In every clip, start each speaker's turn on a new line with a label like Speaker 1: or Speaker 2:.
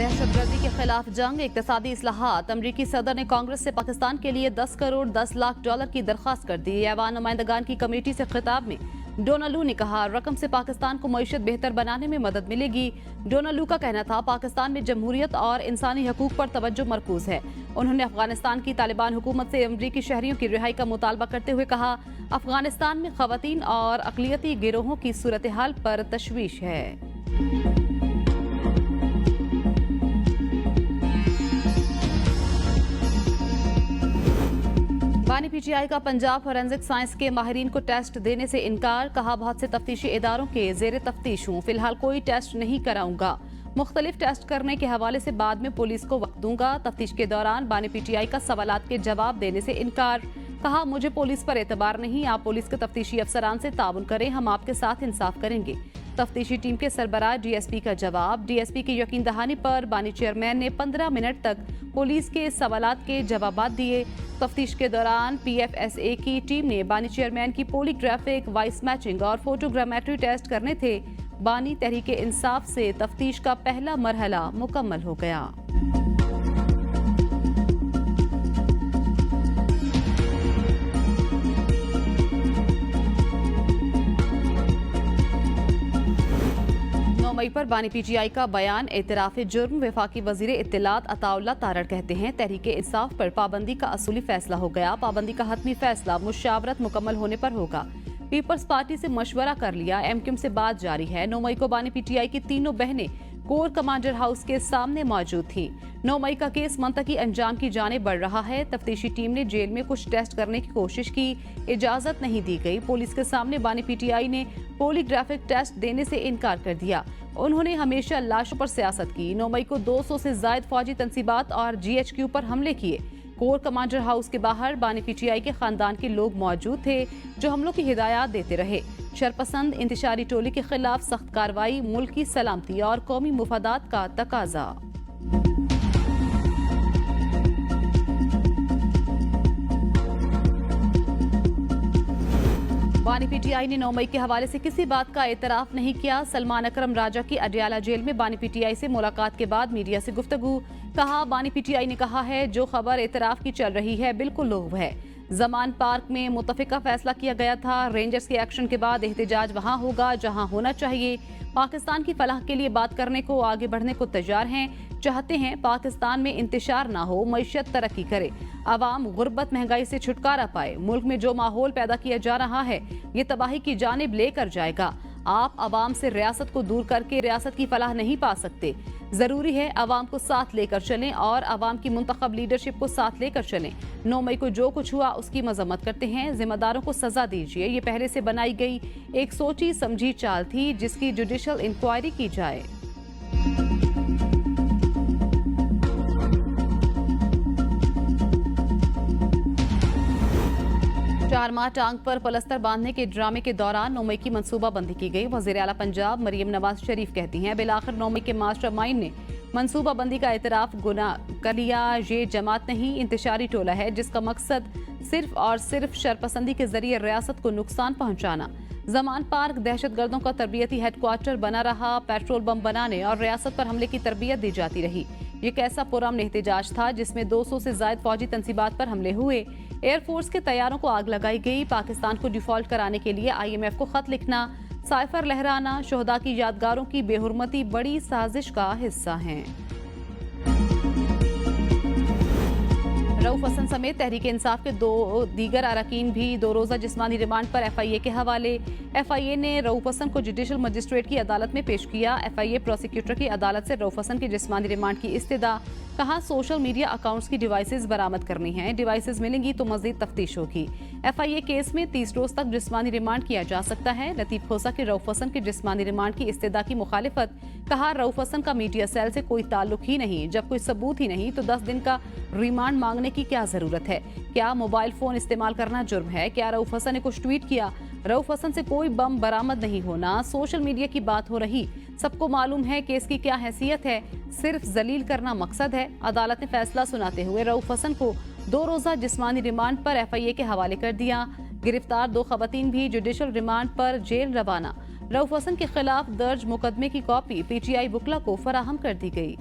Speaker 1: दहशतगर्दी के खिलाफ जंग, इक्तिसादी इस्लाहात। अमरीकी सदर ने कांग्रेस से पाकिस्तान के लिए 10 करोड़ 10 लाख डॉलर की दरख्वास्त कर दी। ऐवान नुमाइंदगान की कमेटी से खिताब में डोनाल्ड लू ने कहा, रकम से पाकिस्तान को मईशत बेहतर बनाने में मदद मिलेगी। डोनाल्ड लू का कहना था, पाकिस्तान में जमहूरियत और इंसानी हकूक पर तवज्जो मरकूज है। उन्होंने अफगानिस्तान की तालिबान हुकूमत से अमरीकी शहरियों की रिहाई का मुतालबा करते हुए कहा, अफगानिस्तान में खवातीन और अकलियती गिरोहों की सूरत हाल पर तशवीश है। बानी पीटीआई का पंजाब फोरेंसिक साइंस के माहिरीन को टेस्ट देने से इनकार। कहा, बहुत से तफ्तीशी इदारों के जेर तफ्तीश हूँ, फिलहाल कोई टेस्ट नहीं कराऊंगा। मुख्तलिफ टेस्ट करने के हवाले से बाद में पुलिस को वक्त दूंगा। तफ्तीश के दौरान बानी पीटीआई का सवालात के जवाब देने से इनकार। कहा, मुझे पुलिस पर एतबार नहीं, आप पुलिस के तफ्तीशी अफसरान से ताउन करें, हम आपके साथ इंसाफ करेंगे। तफ्तीशी टीम के सरबराह डीएसपी का जवाब। डीएसपी की यकीन दहानी पर बानी चेयरमैन ने 15 मिनट तक पुलिस के सवालात के जवाबात दिए। तफ्तीश के दौरान पीएफएसए की टीम ने बानी चेयरमैन की पॉलीग्राफिक, वॉइस मैचिंग और फोटोग्रामेट्री टेस्ट करने थे। बानी तहरीक इंसाफ से तफ्तीश का पहला मरहला मुकम्मल हो गया। मई पर बानी पीटीआई का बयान एतराफ़ जुर्म। वफाकी वज़ीर इत्तलात अताउल्लाह तारड़ कहते हैं, तहरीक इंसाफ पर पाबंदी का असूली फैसला हो गया। पाबंदी का हतमी फैसला मुशावरत मुकम्मल होने पर होगा। पीपल्स पार्टी से मशवरा कर लिया, एमक्यूएम से बात जारी है। 9 मई को बानी पीटीआई की तीनों बहनें कोर कमांडर हाउस के सामने मौजूद थी। 9 मई का केस मंतकी अंजाम की जाने बढ़ रहा है। तफ्तीशी टीम ने जेल में कुछ टेस्ट करने की कोशिश की, इजाजत नहीं दी गई। पुलिस के सामने बानी पीटीआई ने पॉलीग्राफिक टेस्ट देने से इनकार कर दिया। उन्होंने हमेशा लाशों पर सियासत की। 9 मई को 200 से जायद फौजी तंसीबात और जीएचक्यू पर हमले किए। कोर कमांडर हाउस के बाहर बानी पीटीआई के खानदान के लोग मौजूद थे, जो हमलों की हिदायत देते रहे। शरपसंद इंतशारी टोली के खिलाफ सख्त कार्रवाई, मुल्क की सलामती और कौमी मुफादात का तकाजा। बानी पीटीआई ने 9 मई के हवाले से किसी बात का एतराफ नहीं किया। सलमान अकरम राजा की अडियाला जेल में बानी पीटीआई से मुलाकात के बाद मीडिया से गुफ्तगू। कहा, बानी पीटीआई ने कहा है, जो खबर एतराफ की चल रही है बिल्कुल लोग है। जमान पार्क में मुतफिका फैसला किया गया था। रेंजर्स के एक्शन के बाद एहतजाज वहां होगा जहां होना चाहिए। पाकिस्तान की फलाह के लिए बात करने को, आगे बढ़ने को तैयार हैं। चाहते हैं पाकिस्तान में इंतशार ना हो, मईशत तरक्की करे, आवाम गुर्बत महंगाई से छुटकारा पाए। मुल्क में जो माहौल पैदा किया जा रहा है, ये तबाही की जानिब लेकर जाएगा। आप आवाम से रियासत को दूर करके रियासत की फलाह नहीं पा सकते। जरूरी है आवाम को साथ लेकर चलें और आवाम की मुंतखब लीडरशिप को साथ लेकर चलें। 9 मई को जो कुछ हुआ उसकी मजम्मत करते हैं। जिम्मेदारों को सजा दीजिए। ये पहले से बनाई गई एक सोची समझी चाल थी, जिसकी जुडिशल इंक्वायरी की जाए। चार माह टांग पर पलस्तर बांधने के ड्रामे के दौरान 9 मई की मंसूबाबंदी की गई। वज़ीर आला पंजाब मरियम नवाज शरीफ कहती हैं, बिलाखिर 9 मई के मास्टरमाइंड ने मंसूबाबंदी का एतराफ गुनाह कर लिया। ये जमात नहीं, इंतशारी टोला है, जिसका मकसद सिर्फ और सिर्फ शरपसंदी के जरिए रियासत को नुकसान पहुंचाना। जमान पार्क दहशतगर्दों का तरबियती हेडक्वार्टर बना रहा। पेट्रोल बम बनाने और रियासत पर हमले की तरबियत दी जाती रही। ये कैसा पुरअमन एहतजाज था, जिसमें 200 से जायद फौजी तंसीबात पर हमले हुए। एयरफोर्स के तैयारों को आग लगाई गई। पाकिस्तान को डिफॉल्ट कराने के लिए IMF को खत लिखना, साइफर लहराना, शोहदा की यादगारों की बेहुरमती बड़ी साजिश का हिस्सा हैं। रऊफ हसन समेत तहरीक इंसाफ के 2 दीगर अरकान भी 2 रोज़ा जिस्मानी रिमांड पर FIA के हवाले। FIA ने रऊफ हसन को जुडिशल मजिस्ट्रेट की अदालत में पेश किया। FIA प्रोसिक्यूटर की अदालत से रऊफ हसन की जिस्मानी रिमांड की इस्तदा। कहा, सोशल मीडिया अकाउंट्स की डिवाइसेस बरामद करनी हैं। डिवाइसेस मिलेंगी तो मजीद तफ्तीश होगी। FIA केस में 30 रोज तक जिस्मानी रिमांड किया जा सकता है। लतीफ खोसा के रऊफ हसन की जिस्मानी रिमांड की इस्तदा की मुखालिफत। कहा, रऊफ हसन का मीडिया सेल से कोई ताल्लुक ही नहीं। जब कोई सबूत ही नहीं तो 10 दिन का रिमांड मांगने की क्या जरूरत है? क्या मोबाइल फोन इस्तेमाल करना जुर्म है? क्या रऊफ हसन ने कुछ ट्वीट किया? रऊफ हसन से कोई बम बरामद नहीं होना। सोशल मीडिया की बात हो रही, सबको मालूम है केस की क्या हैसियत है। सिर्फ जलील करना मकसद है। अदालत ने फैसला सुनाते हुए रऊफ हसन को 2 रोज़ा जिस्मानी रिमांड पर FIA के हवाले कर दिया। गिरफ्तार 2 खवातीन भी जुडिशल रिमांड पर जेल रवाना। रऊफ हसन के खिलाफ दर्ज मुकदमे की कॉपी PTI बुकला को फराहम कर दी गई।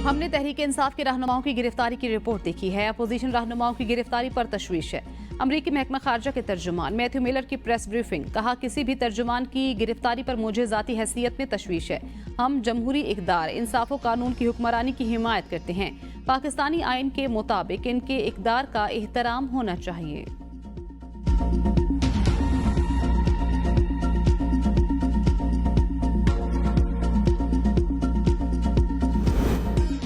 Speaker 1: हमने तहरीक इंसाफ के रहनुमाओं की गिरफ्तारी की रिपोर्ट देखी है। अपोजिशन रहनुमाओं की गिरफ्तारी पर तशवीश है। अमरीकी महकमा खारजा के तर्जुमान मैथ्यू मिलर की प्रेस ब्रीफिंग, कहा किसी भी तर्जुमान की गिरफ्तारी पर मुझे जाती हैसियत में तशवीश है। हम जमहूरी इक़दार, इंसाफ और कानून की हुक्मरानी की हिमायत करते हैं। पाकिस्तानी आइन के मुताबिक इनके इक़दार का एहतराम होना चाहिए।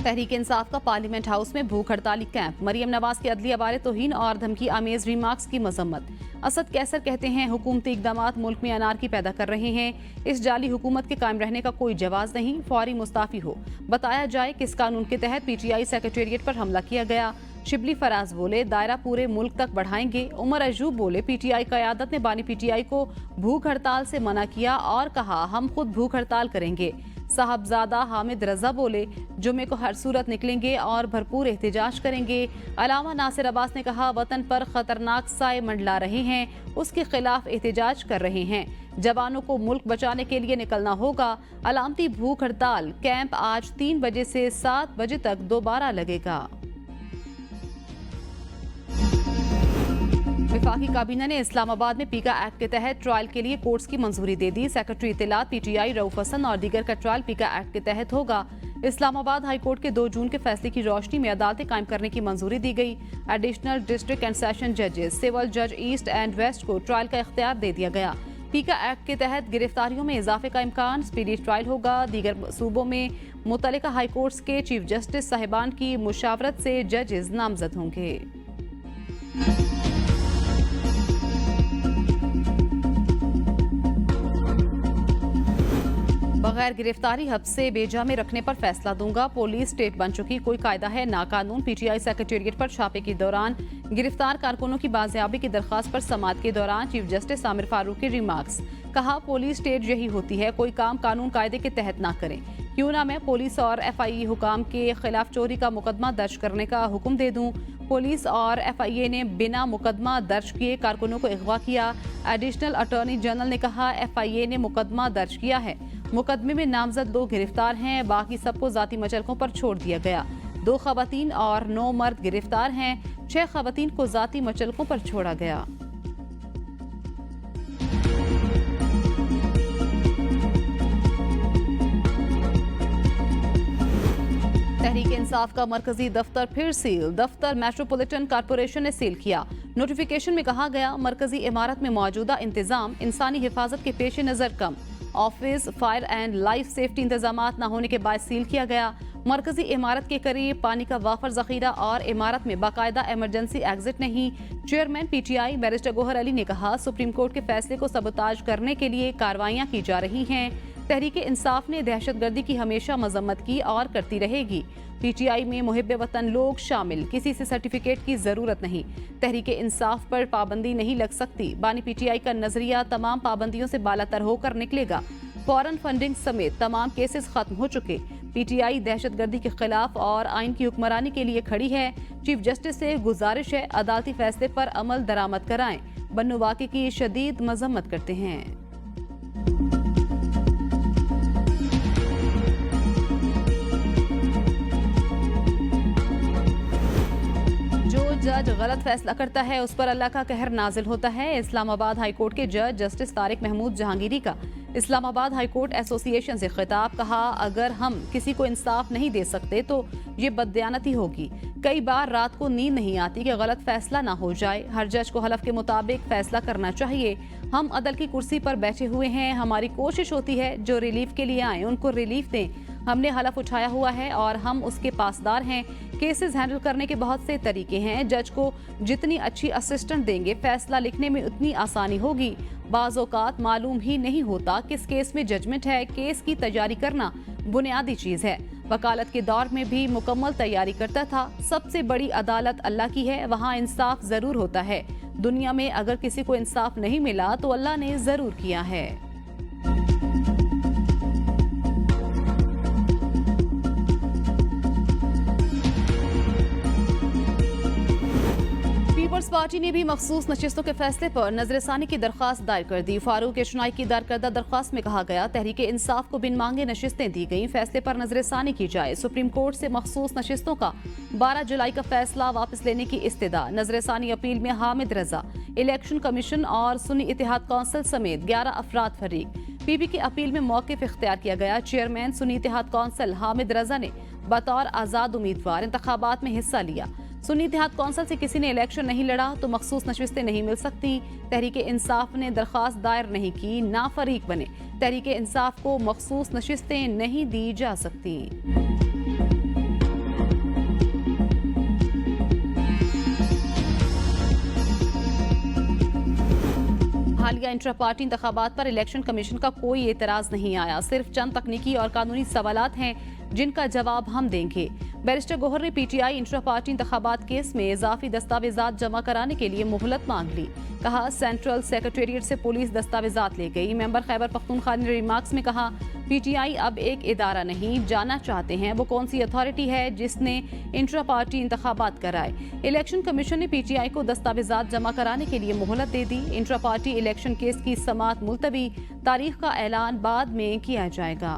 Speaker 1: तहरीक इंसाफ का पार्लियामेंट हाउस में भूख हड़ताली कैंप, मरियम नवाज के अदलिया बारे तौहीन और धमकी आमेज रिमार्क्स की मजम्मत। असद कैसर कहते हैं हुकूमती इकदामात मुल्क में अनारकी पैदा कर रहे हैं। इस जाली हुकूमत के कायम रहने का कोई जवाज नहीं, फौरी मुस्ताफी हो। बताया जाए किस कानून के तहत पीटीआई सेक्रेटेरिएट पर हमला किया गया। शिबली फराज बोले दायरा पूरे मुल्क तक बढ़ाएंगे। उमर अयूब बोले पीटीआई क़यादत ने बानी पीटीआई को भूख हड़ताल से मना किया और कहा हम खुद भूख हड़ताल करेंगे। साहबजादा हामिद रजा बोले जुमे को हर सूरत निकलेंगे और भरपूर एहतजाज करेंगे। अलामा नासिर अब्बास ने कहा वतन पर खतरनाक साए मंडला रहे हैं, उसके खिलाफ एहतजाज कर रहे हैं। जवानों को मुल्क बचाने के लिए निकलना होगा। अलामती भूख हड़ताल कैंप आज 3 बजे से 7 बजे तक दोबारा लगेगा। वफाकी काबीना ने इस्लामाबाद में पीका एक्ट के तहत ट्रायल के लिए कोर्ट्स की मंजूरी दे दी। सेक्रेटरी इत्तलात पीटीआई रऊफ हसन और दीगर का ट्रायल पीका एक्ट के तहत होगा। इस्लामाबाद हाई कोर्ट के 2 जून के फैसले की रोशनी में अदालतें कायम करने की मंजूरी दी गई। एडिशनल डिस्ट्रिक्ट एंड सेशन जजेस, सिविल जज ईस्ट एंड वेस्ट को ट्रायल का इख्तियार दे दिया गया। पीका एक्ट के तहत गिरफ्तारियों में इजाफे का इम्कान, स्पीडी ट्रायल होगा। दीगर सूबों में मुतल्लिका हाई कोर्ट्स के चीफ जस्टिस साहिबान की मुशावरत से जजेस नामजद होंगे। बगैर गिरफ्तारी हब्स से बेजा में रखने पर फैसला दूंगा। पुलिस स्टेट बन चुकी, कोई कायदा है ना कानून। पीटीआई सेक्रेटेरिएट पर छापे के दौरान गिरफ्तार कारकुनों की बाजियाबी की दरख्वास्त पर समाअत के दौरान चीफ जस्टिस आमिर फारूक के रिमार्क्स, कहा पुलिस स्टेट यही होती है, कोई काम कानून कायदे के तहत ना करें। क्यों ना मैं पुलिस और एफआईए हुकाम के खिलाफ चोरी का मुकदमा दर्ज करने का हुक्म दे दूं। पुलिस और एफआईए ने बिना मुकदमा दर्ज किए कारकुनों को अगवा किया। एडिशनल अटॉर्नी जनरल ने कहा एफआईए ने मुकदमा दर्ज किया है, मुकदमे में नामजद 2 गिरफ्तार हैं, बाकी सबको जाती मचलकों पर छोड़ दिया गया। 2 खवातीन और 9 मर्द गिरफ्तार हैं, 6 खवातीन को जाती मचलकों पर छोड़ा गया। तहरीक इंसाफ का मरकजी दफ्तर फिर सील, दफ्तर मेट्रोपॉलिटन कॉरपोरेशन ने सील किया। नोटिफिकेशन में कहा गया मरकजी इमारत में मौजूदा इंतजाम इंसानी हिफाजत के पेश नजर कम, office fire and life safety इंतजामात न होने के बाद सील किया गया। मरकजी इमारत के करीब पानी का वाफर जखीरा और इमारत में बाकायदा इमरजेंसी एग्जिट नहीं। Chairman PTI barrister Gohar Ali ने कहा सुप्रीम कोर्ट के फैसले को सबोताज करने के लिए कार्रवाइयां की जा रही हैं। तहरीक इंसाफ ने दहशतगर्दी की हमेशा मजम्मत की और करती रहेगी। पीटीआई में मुहिब्बे वतन लोग शामिल, किसी से सर्टिफिकेट की जरूरत नहीं। तहरीक इंसाफ पर पाबंदी नहीं लग सकती। बानी पीटीआई का नजरिया तमाम पाबंदियों से बालातर होकर निकलेगा। फॉरेन फंडिंग समेत तमाम केसेस खत्म हो चुके। पीटीआई दहशतगर्दी के खिलाफ और आइन की हुक्मरानी के लिए खड़ी है। चीफ जस्टिस से गुजारिश है अदालती फैसले पर अमल दरामद कराएं। बन्नू वाक़े की शदीद मजम्मत करते हैं। जज गलत फैसला करता है उस पर अल्लाह का कहर नाजिल होता है। इस्लामाबाद हाई कोर्ट के जज जस्टिस तारिक महमूद जहांगीरी का इस्लामाबाद हाई कोर्ट एसोसिएशन से खिताब, कहा अगर हम किसी को इंसाफ नहीं दे सकते तो ये बददियानती होगी। कई बार रात को नींद नहीं आती कि गलत फैसला ना हो जाए। हर जज को हलफ के मुताबिक फैसला करना चाहिए। हम अदल की कुर्सी पर बैठे हुए हैं, हमारी कोशिश होती है जो रिलीफ के लिए आए उनको रिलीफ दें। हमने हलफ उठाया हुआ है और हम उसके पासदार हैं। केसेस हैंडल करने के बहुत से तरीके हैं। जज को जितनी अच्छी असिस्टेंट देंगे फैसला लिखने में उतनी आसानी होगी। बाज़ औक़ात मालूम ही नहीं होता किस केस में जजमेंट है। केस की तैयारी करना बुनियादी चीज़ है। वकालत के दौर में भी मुकम्मल तैयारी करता था। सबसे बड़ी अदालत अल्लाह की है, वहाँ इंसाफ ज़रूर होता है। दुनिया में अगर किसी को इंसाफ नहीं मिला तो अल्लाह ने ज़रूर किया है। पीपल्स पीपल्स पार्टी ने भी मखसूस नशिस्तों के फैसले पर नजरसानी की दरख्वास्त दायर कर दी। फारूक एशनाई की दायर करदा दरख्वास्त में कहा गया, तहरीक इंसाफ को बिन मांगे नशिस्तें दी गई, फैसले पर नजरसानी की जाए। सुप्रीम कोर्ट से मखसूस नशिस्तों का 12 जुलाई का फैसला वापस लेने की इस्तदा। नजरसानी अपील में हामिद रजा, इलेक्शन कमीशन और सुन्नी इत्तेहाद कौंसिल समेत 11 अफराद फरीक। पीपी की अपील में मौक़िफ़ इख्तियार किया गया। चेयरमैन सुन्नी इत्तेहाद कौंसिल हामिद रजा ने बतौर आज़ाद उम्मीदवार इंतखाबात में हिस्सा लिया। सुन्नी इत्तेहाद कौंसिल से किसी ने इलेक्शन नहीं लड़ा तो मखसूस नशिस्तें नहीं मिल सकती। तहरीक इंसाफ ने दरख्वास्त दायर नहीं की, ना फरीक बने। तहरीक इंसाफ को मखसूस नशिस्तें नहीं दी जा सकती। हालिया इंट्रा पार्टी इंतखाबात पर इलेक्शन कमीशन का कोई एतराज नहीं आया। सिर्फ चंद तकनीकी और कानूनी सवालात हैं जिनका जवाब हम देंगे। बैरिस्टर गोहर ने पीटीआई इंट्रा पार्टी इंतखाबात केस में इजाफी दस्तावेजात जमा कराने के लिए मोहलत मांग ली। कहा, सेंट्रल सेक्रेटेरिएट से पुलिस दस्तावेजात ले गई। मेंबर खैबर पख्तूनख्वा ने रिमार्क्स में कहा, पीटीआई अब एक इदारा नहीं, जानना चाहते हैं वो कौन सी अथॉरिटी है जिसने इंट्रा पार्टी इंतखाबात कराए। इलेक्शन कमीशन ने पीटीआई को दस्तावेजात जमा कराने के लिए मोहलत दे दी। इंट्रा पार्टी इलेक्शन केस की समाअत मुलतवी, तारीख का ऐलान बाद में किया जाएगा।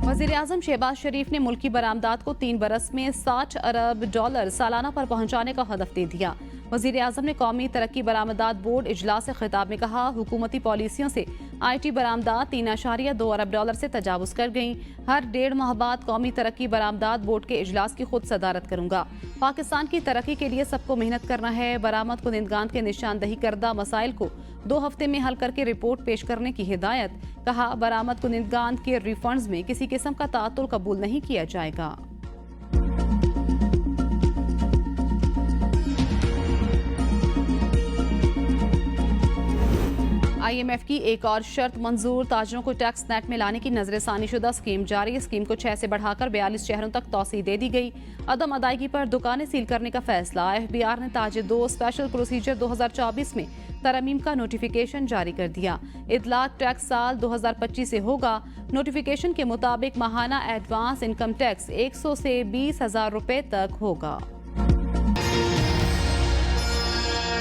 Speaker 1: वज़ीर-ए-आज़म शहबाज शरीफ ने मुल्की बरामदात को 3 बरस में $60 अरब सालाना पर पहुंचाने का हदफ दे दिया। वज़ीर-ए-आज़म ने कौमी तरक्की बरामदात बोर्ड इजलास से खिताब में कहा, हुकूमती पॉलिसियों से IT बरामदात $3.2 अरब से तजावुज़ कर गईं। हर 1.5 माह बाद कौमी तरक्की बरामदात बोर्ड के इजलास की खुद सदारत करूंगा। पाकिस्तान की तरक्की के लिए सबको मेहनत करना है। बरामद कुनिंदगान के निशानदही करदा मसाइल को 2 हफ्ते में हल करके रिपोर्ट पेश करने की हिदायत। कहा, बरामद कुनिंदगान के रिफंड्स में किसी किस्म का तातुल कबूल नहीं किया जाएगा। IMF की एक और शर्त मंजूर, ताजरों को टैक्स नेट में लाने की नजरसानी शुदा स्कीम जारी। स्कीम को 6 से बढ़ाकर 42 शहरों तक तौसीह दे दी गई। अदम अदायगी पर दुकानें सील करने का फैसला। FBR ने ताजे 2 स्पेशल प्रोसीजर 2024 में तरमीम का नोटिफिकेशन जारी कर दिया। इतलाक टैक्स साल 2025 से होगा। नोटिफिकेशन के मुताबिक माहाना एडवांस इनकम टैक्स 100 से 20,000 रुपए तक होगा।